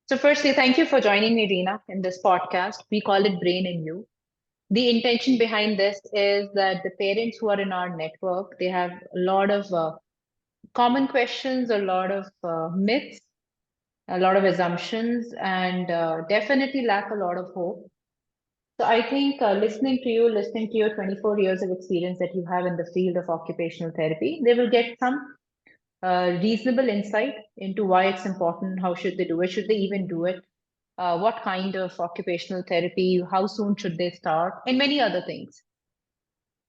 So, firstly, thank you for joining me, Reena, in this podcast. We call it Brain in You. The intention behind this is that the parents who are in our network, they have a lot of common questions, a lot of myths, a lot of assumptions, and definitely lack a lot of hope. So, I think listening to your 24 years of experience that you have in the field of occupational therapy, they will get some reasonable insight into why it's important, how should they do it, should they even do it, what kind of occupational therapy, how soon should they start, and many other things.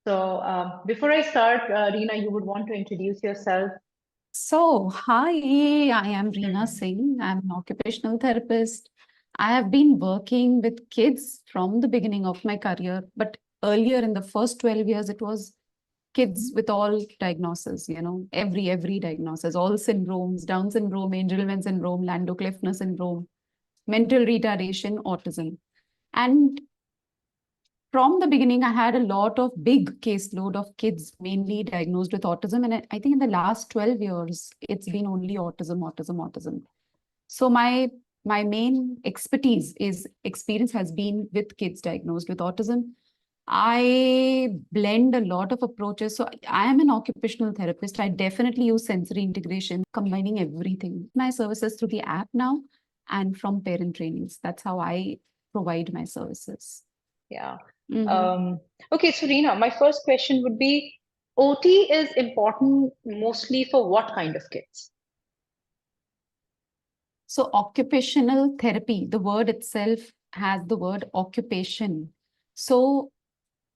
So before I start, Reena, you would want to introduce yourself. Hi, I am Reena Mhm. Singh. I'm an occupational therapist. I have been working with kids from the beginning of my career, but earlier in the first 12 years, it was kids with all diagnoses, every diagnosis, all syndromes, Down syndrome, Angelman syndrome, Landau-Kleffner syndrome, mental retardation, autism. And from the beginning, I had a lot of big caseload of kids mainly diagnosed with autism. And I think in the last 12 years, it's been only autism, autism, autism. So my main experience has been with kids diagnosed with autism. I blend a lot of approaches. So I am an occupational therapist. I definitely use sensory integration, combining everything. My services through the app now and from parent trainings. That's how I provide my services. Yeah. Mhm. Um, okay, so Reena, my first question would be, OT is important mostly for what kind of kids? So occupational therapy, the word itself has the word occupation. So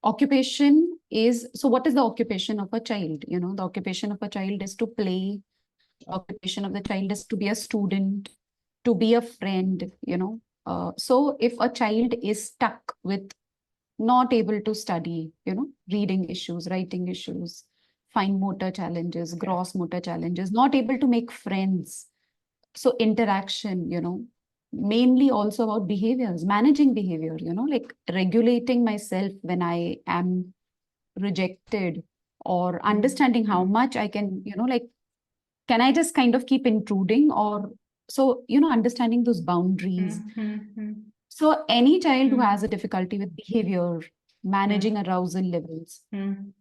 occupation is, so what is the occupation of a child? The occupation of a child is to play. Occupation of the child is to be a student, to be a friend. So if a child is stuck with not able to study, reading issues, writing issues, fine motor challenges, Okay. gross motor challenges, not able to make friends, so interaction, mainly also about behaviors, managing behavior, like regulating myself when I am rejected, or understanding how Mhm. much I can, like, can I just kind of keep intruding, or so, understanding those boundaries. Mhm. So any child who has Mhm. a difficulty with behavior, managing Mhm. arousal levels, Mhm.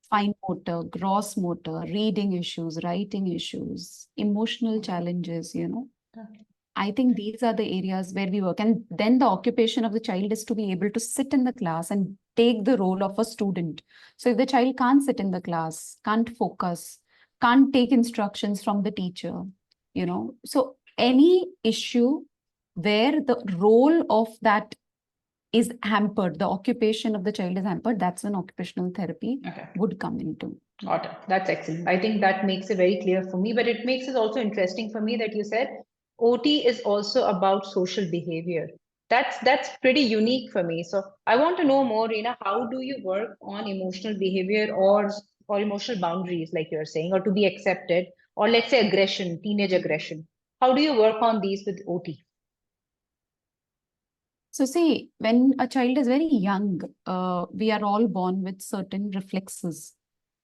fine motor, gross motor, reading issues, writing issues, emotional challenges, Okay. I think these are the areas where we work. And then the occupation of the child is to be able to sit in the class and take the role of a student. So if the child can't sit in the class, can't focus, can't take instructions from the teacher, so any issue where the role of that is hampered, the occupation of the child is hampered, that's when occupational therapy Okay. would come into. Got it. That's excellent. I think that makes it very clear for me, but it makes it also interesting for me that you said OT is also about social behavior. That's pretty unique for me. So I want to know more, Reena, how do you work on emotional behavior or emotional boundaries, like you're saying, or to be accepted, or let's say aggression, teenage aggression. How do you work on these with OT? So see, when a child is very young, we are all born with certain reflexes.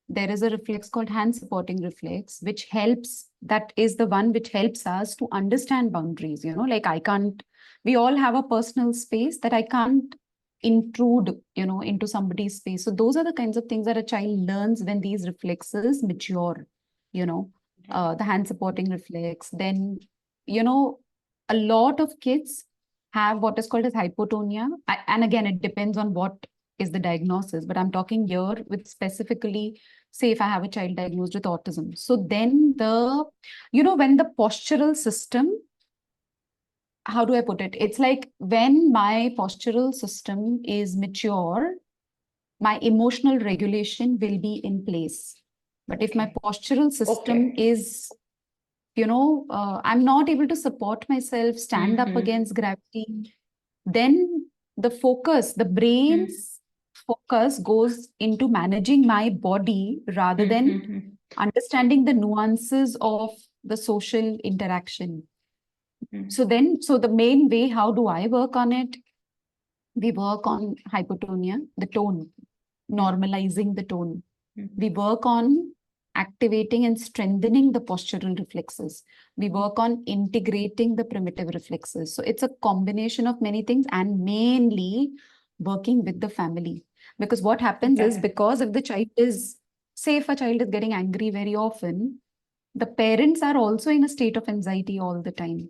There is a reflex called hand supporting reflex, which helps, that is the one which helps us to understand boundaries. Like I can't, we all have a personal space that I can't intrude, into somebody's space. So those are the kinds of things that a child learns when these reflexes mature, you know, the hand supporting reflex. Then, you know, a lot of kids have what is called as hypotonia. And again, it depends on what is the diagnosis, but I'm talking here with specifically, say if I have a child diagnosed with autism. So then when the postural system, how do I put it? It's like when my postural system is mature, my emotional regulation will be in place. But if my Okay. postural system Okay. is, I'm not able to support myself, stand up Mm-hmm. against gravity, then the Mm-hmm. brain's focus goes into managing my body rather than Mm-hmm. understanding the nuances of the social interaction. Mm-hmm. So the main way, how do I work on it? We work on hypotonia, the tone, normalizing the tone. We work on activating and strengthening the postural reflexes. We work on integrating the primitive reflexes. So it's a combination of many things, and mainly working with the family. Because what happens is, because if the child is, say if a child is getting angry very often, the parents are also in a state of anxiety all the time.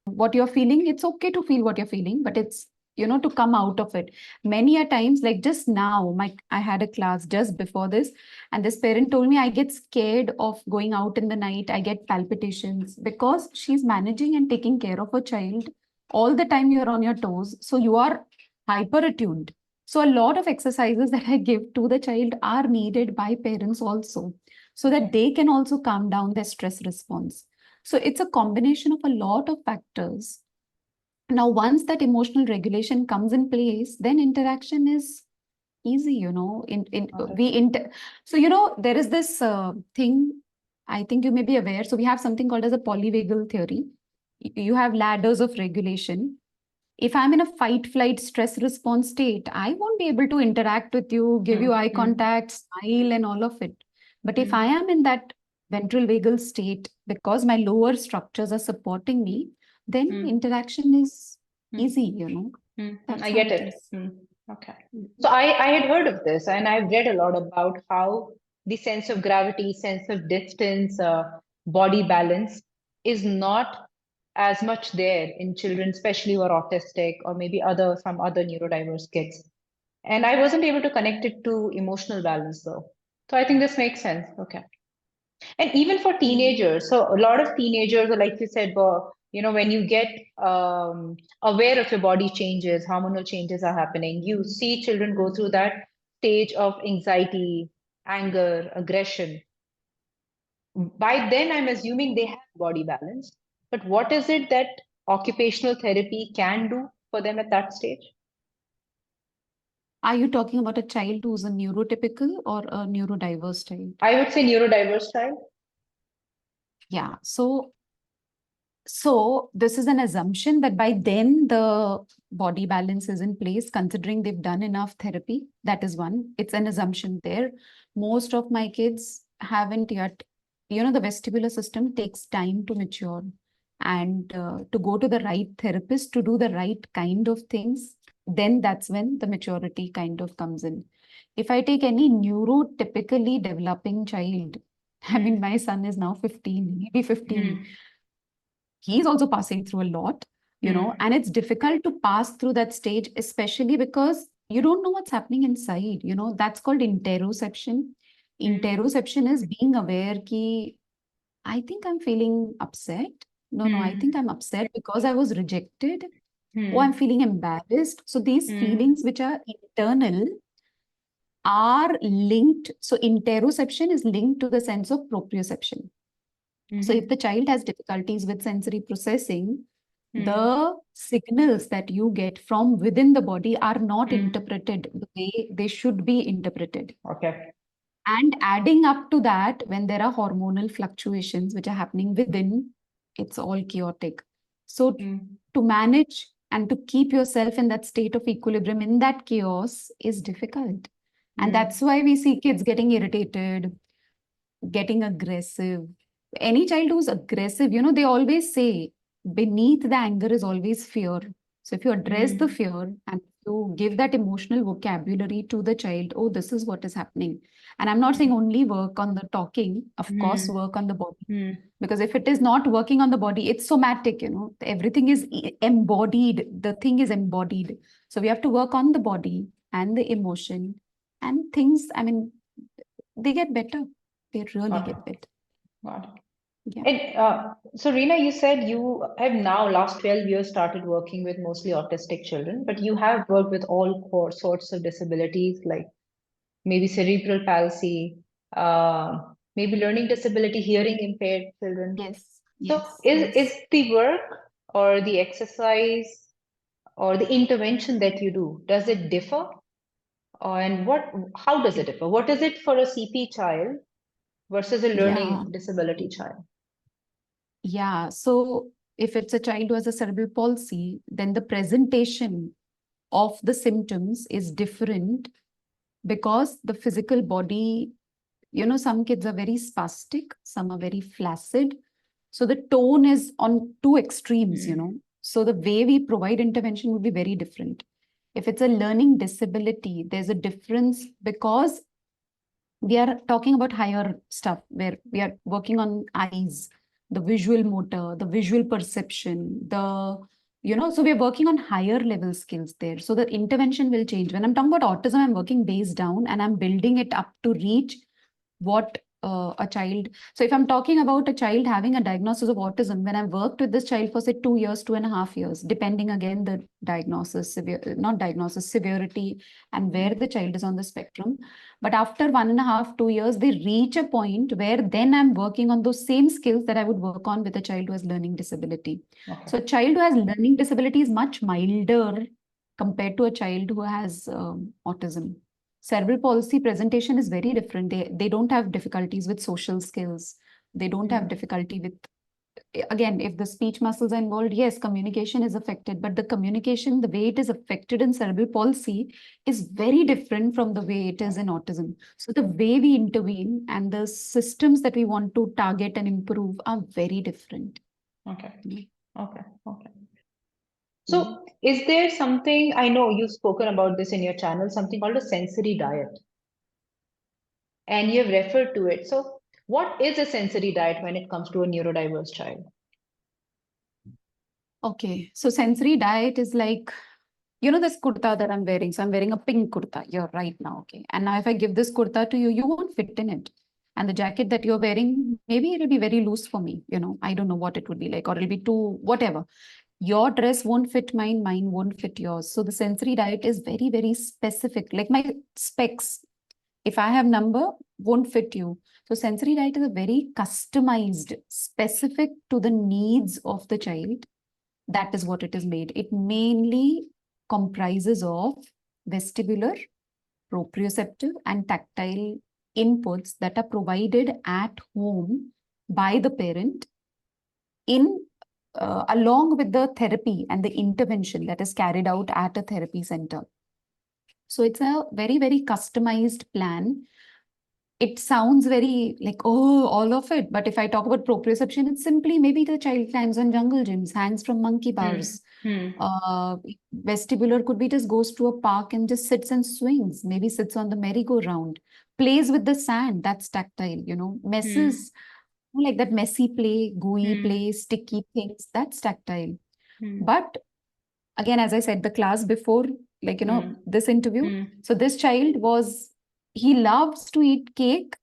What you're feeling, it's okay to feel what you're feeling, but it's, to come out of it. Many a times, like just now, I had a class just before this, and this parent told me, I get scared of going out in the night, I get palpitations, because she's managing and taking care of a child all the time. You're on your toes, so you are hyper attuned. So a lot of exercises that I give to the child are needed by parents also, so that they can also calm down their stress response. So it's a combination of a lot of factors. Now, once that emotional regulation comes in place, then interaction is easy, So, there is this thing, I think you may be aware. So we have something called as a polyvagal theory. You have ladders of regulation. If I'm in a fight, flight, stress response state, I won't be able to interact with you, give you eye contact, smile, and all of it. But if I am in that ventral vagal state, because my lower structures are supporting me, then interaction is easy, That's I how get it it. is. Okay. So I had heard of this, and I've read a lot about how the sense of gravity, sense of distance, body balance is not as much there in children, especially who are autistic or maybe some other neurodiverse kids. And I wasn't able to connect it to emotional balance though. So I think this makes sense. Okay. And even for teenagers, so a lot of teenagers, are like you said, when you get aware of your body changes, hormonal changes are happening, you see children go through that stage of anxiety, anger, aggression. By then, I'm assuming they have body balance. But what is it that occupational therapy can do for them at that stage? Are you talking about a child who's a neurotypical or a neurodiverse child? I would say neurodiverse child. Yeah. So this is an assumption that by then the body balance is in place, considering they've done enough therapy. That is one. It's an assumption there. Most of my kids haven't yet, the vestibular system takes time to mature, and to go to the right therapist to do the right kind of things, then that's when the maturity kind of comes in. If I take any neurotypically developing child, I mean, my son is now 15, maybe 15. He's also passing through a lot, and it's difficult to pass through that stage, especially because you don't know what's happening inside. That's called interoception. Interoception is being aware ki, I think I'm feeling upset. No, I think I'm upset because I was rejected. Oh, I'm feeling embarrassed. So these feelings which are internal are linked. So interoception is linked to the sense of proprioception. So if the child has difficulties with sensory processing, the signals that you get from within the body are not interpreted the way they should be interpreted. Okay. And adding up to that, when there are hormonal fluctuations which are happening within, it's all chaotic. So to manage and to keep yourself in that state of equilibrium in that chaos is difficult. And that's why we see kids getting irritated, getting aggressive. Any child who's aggressive, they always say beneath the anger is always fear. So if you address the fear and you give that emotional vocabulary to the child, oh, this is what is happening. And I'm not saying only work on the talking, of course, work on the body. Because if it is not working on the body, it's somatic, everything is embodied. The thing is embodied. So we have to work on the body and the emotion, and things, I mean, they get better. They really get better. Got it. Yeah. And so, Reena, you said you have now, last 12 years, started working with mostly autistic children, but you have worked with all sorts of disabilities, like maybe cerebral palsy, maybe learning disability, hearing impaired children. Yes. So, Yes. is the work or the exercise or the intervention that you do, does it differ? And how does it differ? What is it for a CP child versus a Yeah. learning disability child? Yeah. So if it's a child who has a cerebral palsy, then the presentation of the symptoms is different, because the physical body some kids are very spastic, some are very flaccid. So the tone is on two extremes, So the way we provide intervention would be very different. If it's a learning disability, there's a difference because we are talking about higher stuff where we are working on eyes, the visual motor, the visual perception, so we're working on higher level skills there. So the intervention will change. When I'm talking about autism, I'm working base down and I'm building it up to reach what a child. So if I'm talking about a child having a diagnosis of autism, when I've worked with this child for say 2 years, 2.5 years, depending again the diagnosis, not diagnosis, severity, and where the child is on the spectrum. But after 1.5, 2 years, they reach a point where then I'm working on those same skills that I would work on with a child who has learning disability. Okay. So a child who has learning disability is much milder compared to a child who has autism. Cerebral palsy presentation is very different. They don't have difficulties with social skills. They don't have difficulty with, again, if the speech muscles are involved, yes, communication is affected, but the communication, the way it is affected in cerebral palsy is very different from the way it is in autism. So the way we intervene and the systems that we want to target and improve are very different. Okay. So is there something, I know you've spoken about this in your channel, something called a sensory diet, and you've referred to it. So what is a sensory diet when it comes to a neurodiverse child? Okay, so sensory diet is like, this kurta that I'm wearing. So I'm wearing a pink kurta here right now. Okay. And now if I give this kurta to you, you won't fit in it. And the jacket that you're wearing, maybe it'll be very loose for me. I don't know what it would be like, or it'll be too, whatever. Your dress won't fit mine, mine won't fit yours. So the sensory diet is very, very specific. Like my specs, if I have number, won't fit you. So sensory diet is a very customized, specific to the needs of the child. That is what it is made. It mainly comprises of vestibular, proprioceptive, and tactile inputs that are provided at home by the parent in along with the therapy and the intervention that is carried out at a therapy center. So it's a very, very customized plan. It sounds very like, oh, all of it. But if I talk about proprioception, it's simply maybe the child climbs on jungle gyms, hangs from monkey bars. Vestibular could be just goes to a park and just sits and swings, maybe sits on the merry-go-round, plays with the sand. That's tactile, messes, like that messy play, gooey play, sticky things. That's tactile. But again, as I said, the class before, this interview. So this child he loves to eat cake,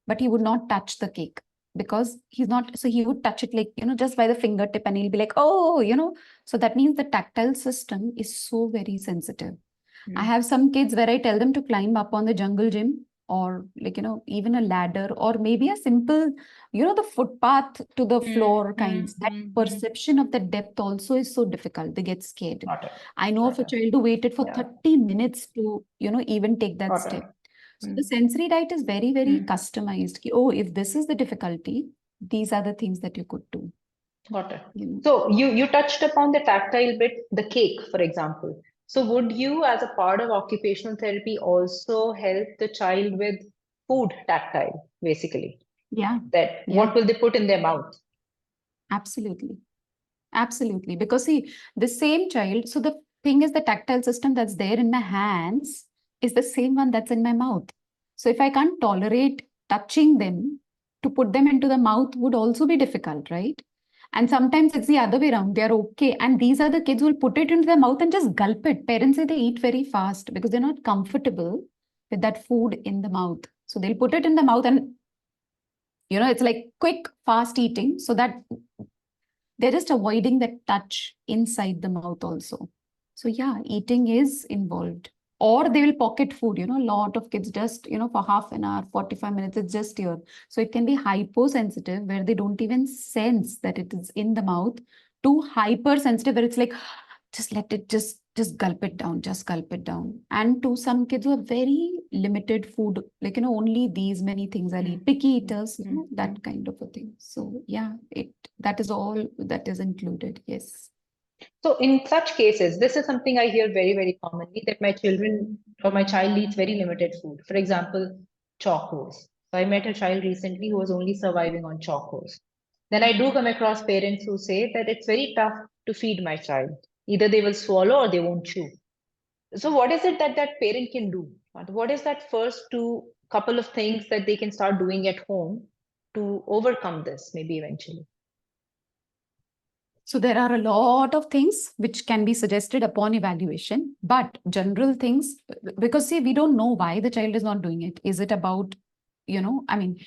but he would not touch the cake because he's not, so he would touch it like, just by the fingertip and he'll be like, oh, so that means the tactile system is so very sensitive. I have some kids where I tell them to climb up on the jungle gym or even a ladder or maybe a simple, the footpath to the floor kinds. That perception of the depth also is so difficult. They get scared. I know of a child who waited for 30 minutes to, even take that step. So the sensory diet is very, very customized. Oh, if this is the difficulty, these are the things that you could do. Got it. So you touched upon the tactile bit, the cake, for example. So would you, as a part of occupational therapy, also help the child with food tactile, basically? Yeah. That what will they put in their mouth? Absolutely. Absolutely. Because see, the same child, so the thing is the tactile system that's there in my hands is the same one that's in my mouth. So if I can't tolerate touching them, to put them into the mouth would also be difficult, right? And sometimes it's the other way around. They're okay. And these are the kids who will put it into their mouth and just gulp it. Parents say they eat very fast because they're not comfortable with that food in the mouth. So they'll put it in the mouth and, it's like quick, fast eating so that they're just avoiding that touch inside the mouth also. So yeah, eating is involved. Or they will pocket food, a lot of kids just, for half an hour, 45 minutes, it's just here. So it can be hyposensitive where they don't even sense that it is in the mouth, to hypersensitive where it's like, just let it, just gulp it down, just gulp it down. And to some kids who have very limited food, like, only these many things I'll eat, picky eaters, that kind of a thing. So yeah, that is all that is included, yes. So in such cases, this is something I hear very, very commonly, that my children or my child eats very limited food. For example, chocos. So I met a child recently who was only surviving on chocos. Then I do come across parents who say that it's very tough to feed my child. Either they will swallow or they won't chew. So what is it that that parent can do? What is that first two couple of things that they can start doing at home to overcome this, maybe eventually? So there are a lot of things which can be suggested upon evaluation, but general things, because see, we don't know why the child is not doing it. Is it about, I mean,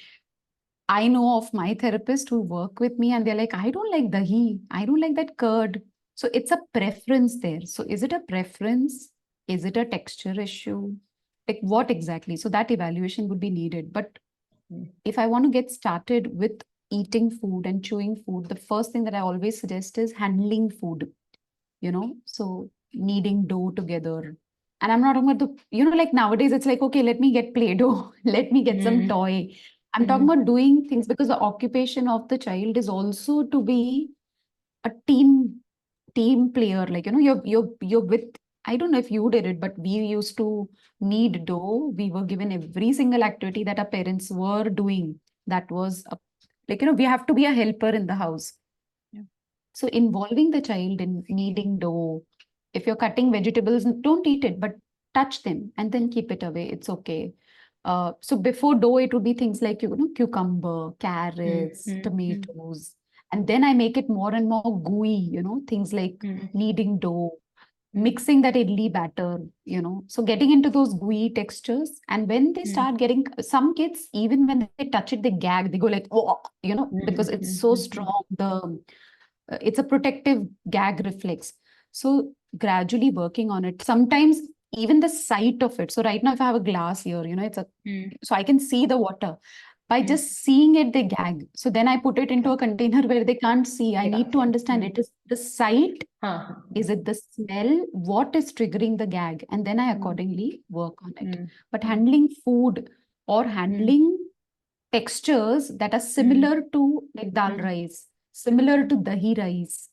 I know of my therapist who work with me and they're like, I don't like dahi, I don't like that curd. So it's a preference there. So is it a preference? Is it a texture issue? Like what exactly? So that evaluation would be needed. But if I want to get started with eating food and chewing food, the first thing that I always suggest is handling food. So kneading dough together. And I'm not talking about like nowadays it's like, okay, let me get Play-Doh, let me get some Mm-hmm. toy. I'm talking about doing things because the occupation of the child is also to be a team player. Like, you're with, I don't know if you did it, but we used to knead dough. We were given every single activity that our parents were doing. That was like, we have to be a helper in the house. Yeah. So involving the child in kneading dough, if you're cutting vegetables, don't eat it, but touch them and then keep it away. It's okay. So before dough, it would be things like, cucumber, carrots, Mm-hmm. tomatoes. And then I make it more and more gooey, things like Mm-hmm. kneading dough, mixing that idli batter. So getting into those gooey textures. And when they start getting, some kids, even when they touch it, they gag, they go like, oh, because it's so Mm-hmm. strong. It's a protective gag reflex. So gradually working on it. Sometimes even the sight of it. So right now, if I have a glass here, so I can see the water. By Mm-hmm. just seeing it, they gag. So then I put it into Okay. a container where they can't see. I They need can't to say. understand it is the sight, Huh. is it the smell? What is triggering the gag? And then I Mm, accordingly work on it. mm, But mm, handling food or mm, handling textures that are mm, similar to like dal mm, rice, similar to dahi rice,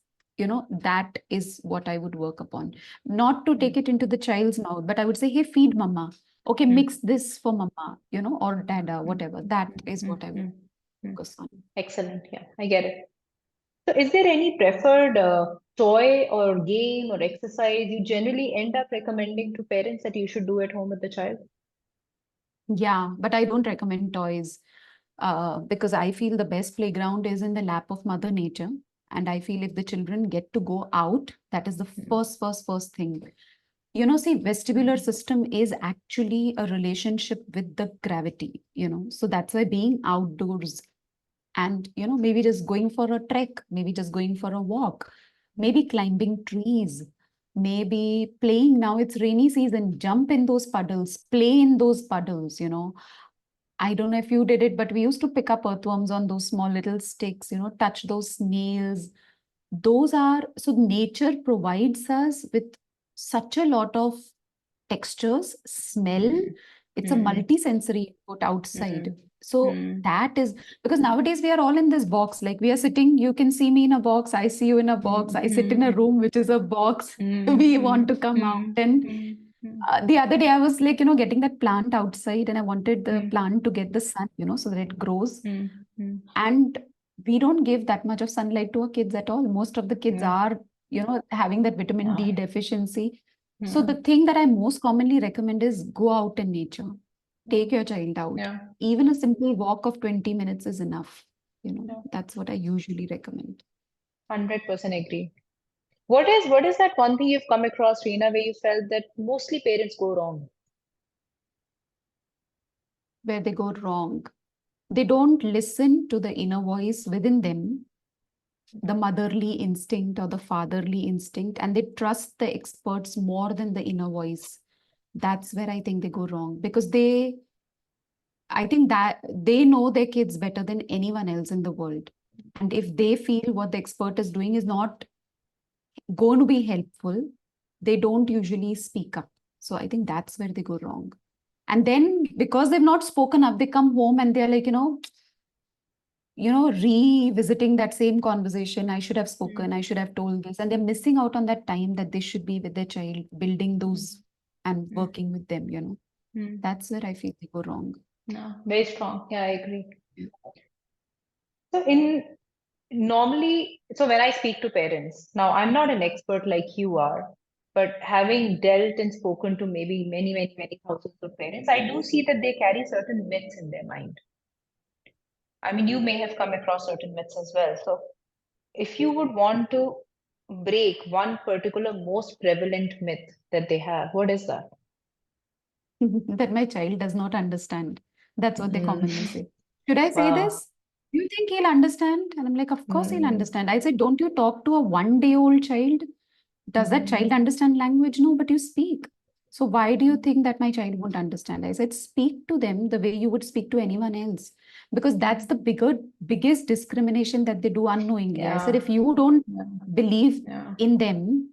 that is what I would work upon. Not to mm, take it into the child's mouth, but I would say, hey, feed mama. Okay, mm, mix this for mama, or dada, mm, whatever. That mm, is mm, what I would mm, mm. focus on. Excellent. Yeah, I get it. So, is there any preferred toy or game or exercise you generally end up recommending to parents that you should do at home with the child? Yeah, but I don't recommend toys because I feel the best playground is in the lap of Mother Nature. And I feel if the children get to go out, that is the Mm, first thing. See, vestibular system is actually a relationship with the gravity. So that's why being outdoors and, maybe just going for a trek, maybe just going for a walk, mm, maybe climbing trees, maybe playing. Now it's rainy season, jump in those puddles, play in those puddles. I don't know if you did it, but we used to pick up earthworms on those small little sticks, touch those snails. Those are, so nature provides us with such a lot of textures, smell. mm, It's a mm, multi-sensory input outside. mm, So mm, that is because nowadays we are all in this box. Like we are sitting, you can see me in a box, I see you in a box, mm, I sit in a mm, room which is a box. mm, We want mm, to come out. mm, And mm, mm, the other day I was like, getting that plant outside and I wanted the mm, plant to get the sun, so that it grows. mm, mm, And we don't give that much of sunlight to our kids at all. Most of the kids mm, are, having that vitamin yeah, D deficiency. So the mm, thing that I most commonly recommend is go out in nature. Take your child out. yeah, Even a simple walk of 20 minutes is enough. yeah. That's what I usually recommend. 100% agree. What is that one thing you've come across, Reena, where you felt that mostly parents go wrong? Where they go wrong, they don't listen to the inner voice within them, the motherly instinct or the fatherly instinct, and they trust the experts more than the inner voice. That's where I think they go wrong because I think that they know their kids better than anyone else in the world. And if they feel what the expert is doing is not going to be helpful, they don't usually speak up. So I think that's where they go wrong. And then because they've not spoken up, they come home and they're like, revisiting that same conversation. I should have spoken, I should have told this. And they're missing out on that time that they should be with their child, building Mm, those and mm, working with them. mm, That's where I feel they go wrong. No, very strong. Yeah, I agree. So in normally, so when I speak to parents, now I'm not an expert like you are, but having dealt and spoken to maybe many, many, many thousands of parents, I do see that they carry certain myths in their mind. I mean, you may have come across certain myths as well. So if you would want to break one particular most prevalent myth that they have, what is that? That my child does not understand. That's what they Mm, commonly say. Should I say wow. this? Do you think he'll understand? And I'm like, of course he'll Mm, understand. I said, don't you talk to a 1 day old child? Does that child mm, understand language? No, but you speak. So why do you think that my child won't understand? I said, speak to them the way you would speak to anyone else. Because that's the biggest discrimination that they do unknowingly. I said, yeah, if you don't yeah, believe yeah, in them,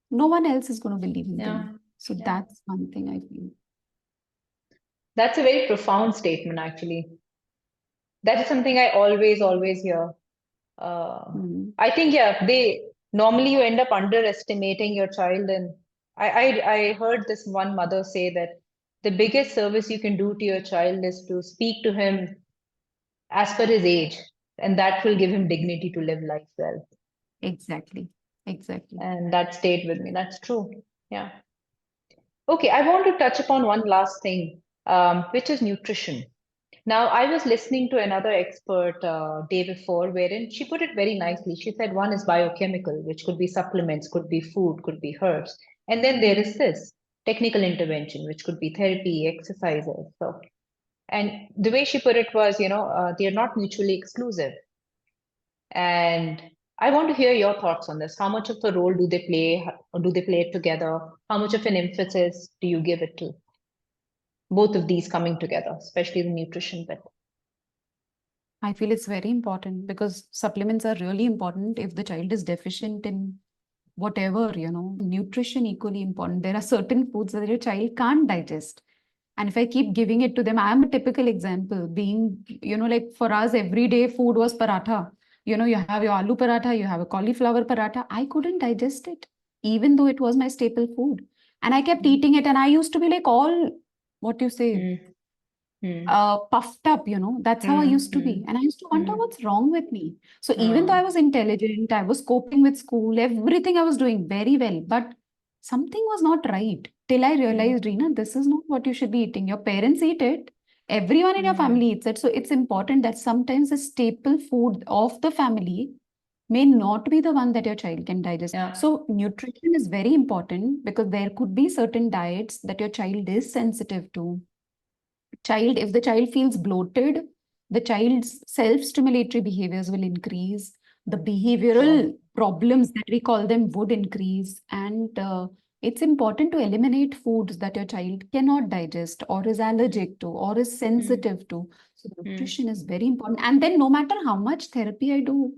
no one else is going to believe in yeah, them. So yeah. that's one thing I feel. That's a very profound statement, actually. That is something I always, always hear. Mm. I think, yeah, they normally you end up underestimating your child. And I heard this one mother say that the biggest service you can do to your child is to speak to him as per his age, and that will give him dignity to live life well. Exactly. Exactly. And that stayed with me. That's true. Yeah. Okay, I want to touch upon one last thing, which is nutrition. Now, I was listening to another expert day before, wherein she put it very nicely. She said one is biochemical, which could be supplements, could be food, could be herbs. And then there is this technical intervention, which could be therapy, exercises. So, and the way she put it was, they are not mutually exclusive. And I want to hear your thoughts on this. How much of a role do they play, or do they play it together? How much of an emphasis do you give it to both of these coming together, especially the nutrition bit? I feel it's very important because supplements are really important if the child is deficient in whatever, nutrition equally important. There are certain foods that your child can't digest. And if I keep giving it to them, I am a typical example being, like for us, everyday food was paratha. You have your aloo paratha, you have a cauliflower paratha. I couldn't digest it, even though it was my staple food. And I kept eating it. And I used to be like all, what you say, Mm, mm, puffed up, that's how I mm, used to be. mm, And I used to wonder mm. what's wrong with me. So even though I Uh, was intelligent, I was coping with school, everything I was doing very well, but something was not right till I mm, realized, Reena, this is not what you should be eating. Your parents eat it. Everyone in your mm. family eats it. So it's important that sometimes the staple food of the family may not be the one that your child can digest. Yeah. So nutrition is very important because there could be certain diets that your child is sensitive to. If the child feels bloated, the child's self-stimulatory behaviors will increase, the behavioral Sure. problems that we call them would increase, and it's important to eliminate foods that your child cannot digest or is allergic to or is Mm, sensitive to. So mm, nutrition is very important, and then no matter how much therapy I do,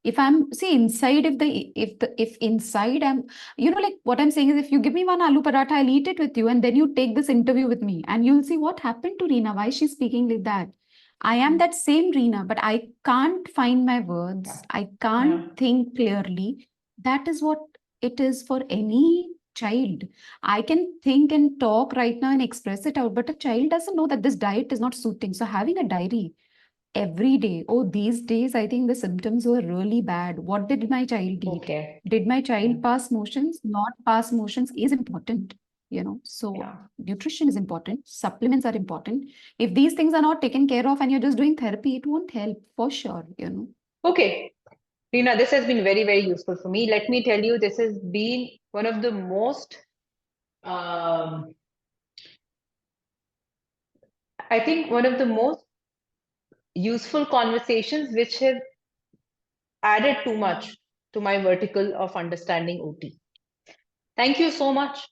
if I'm see inside, if inside I'm, like what I'm saying is, if you give me one aloo paratha, I'll eat it with you, and then you take this interview with me, and you'll see what happened to Reena, why she's speaking like that. I am mm. that same Reena, but I can't find my words. I Yeah. can't think clearly. That is what it is for any child. I can think and talk right now and express it out, but a child doesn't know that this diet is not suiting. So having a diary every day. Oh, these days, I think the symptoms were really bad. What did my child eat? Okay. Did my Yeah. child pass motions? Not pass motions is important, So Yeah. nutrition is important. Supplements are important. If these things are not taken care of and you're just doing therapy, it won't help for sure. Okay. Reena, this has been very, very useful for me. Let me tell you, this has been one of the most, um, I think, one of the most useful conversations which have added too much to my vertical of understanding OT. Thank you so much.